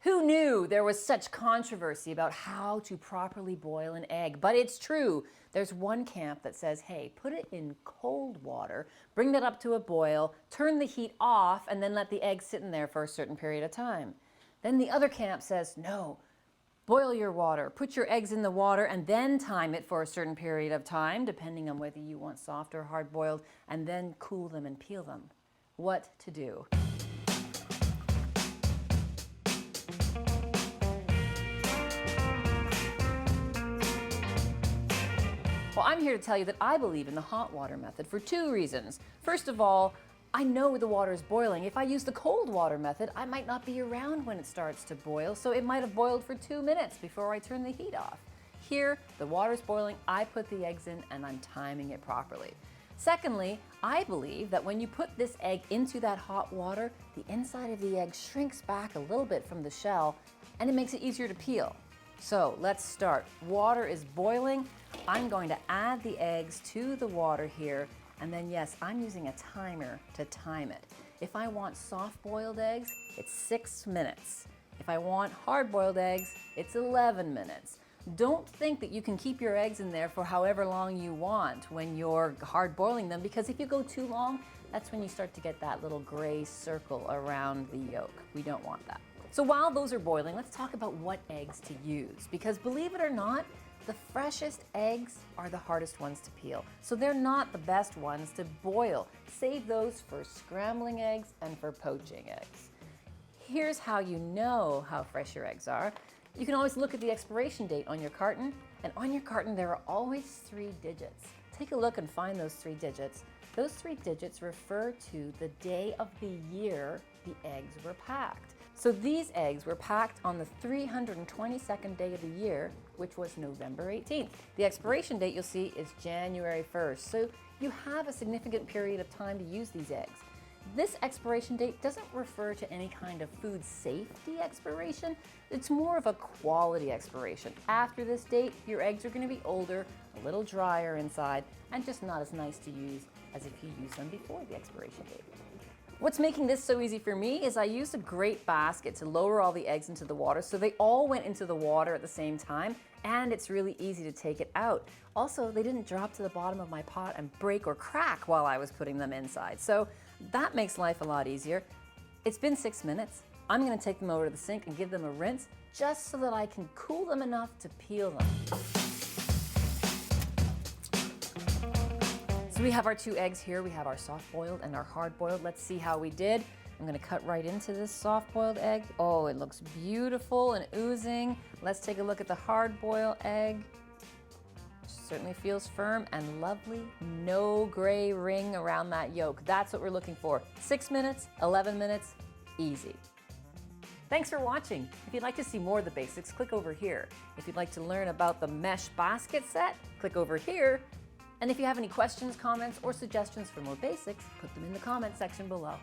Who knew there was such controversy about how to properly boil an egg? But it's true. There's one camp that says, hey, put it in cold water, bring that up to a boil, turn the heat off, and then let the egg sit in there for a certain period of time. Then the other camp says, no, boil your water, put your eggs in the water, and then time it for a certain period of time, depending on whether you want soft or hard boiled, and then cool them and peel them. What to do? Well, I'm here to tell you that I believe in the hot water method for two reasons. First of all, I know the water is boiling. If I use the cold water method, I might not be around when it starts to boil, so it might have boiled for 2 minutes before I turn the heat off. Here, the water's boiling, I put the eggs in, and I'm timing it properly. Secondly, I believe that when you put this egg into that hot water, the inside of the egg shrinks back a little bit from the shell, and it makes it easier to peel. So let's start. Water is boiling. I'm going to add the eggs to the water here, and then yes, I'm using a timer to time it. If I want soft-boiled eggs, it's 6 minutes. If I want hard-boiled eggs, it's 11 minutes. Don't think that you can keep your eggs in there for however long you want when you're hard boiling them, because if you go too long, that's when you start to get that little gray circle around the yolk. We don't want that. So while those are boiling, let's talk about what eggs to use, because believe it or not, the freshest eggs are the hardest ones to peel. So they're not the best ones to boil. Save those for scrambling eggs and for poaching eggs. Here's how you know how fresh your eggs are. You can always look at the expiration date on your carton, and on your carton there are always 3 digits. Take a look and find those 3 digits. Those 3 digits refer to the day of the year the eggs were packed. So these eggs were packed on the 322nd day of the year, which was November 18th. The expiration date you'll see is January 1st. So you have a significant period of time to use these eggs. This expiration date doesn't refer to any kind of food safety expiration. It's more of a quality expiration. After this date, your eggs are going to be older, a little drier inside, and just not as nice to use as if you use them before the expiration date. What's making this so easy for me is I used a great basket to lower all the eggs into the water, so they all went into the water at the same time, and it's really easy to take it out. Also, they didn't drop to the bottom of my pot and break or crack while I was putting them inside, so that makes life a lot easier. It's been 6 minutes. I'm going to take them over to the sink and give them a rinse, just so that I can cool them enough to peel them. So we have our 2 eggs here. We have our soft-boiled and our hard-boiled. Let's see how we did. I'm gonna cut right into this soft-boiled egg. Oh, it looks beautiful and oozing. Let's take a look at the hard-boiled egg. Certainly feels firm and lovely. No gray ring around that yolk. That's what we're looking for. 6 minutes, 11 minutes, easy. Thanks for watching. If you'd like to see more of the basics, click over here. If you'd like to learn about the mesh basket set, click over here. And if you have any questions, comments, or suggestions for more basics, put them in the comment section below.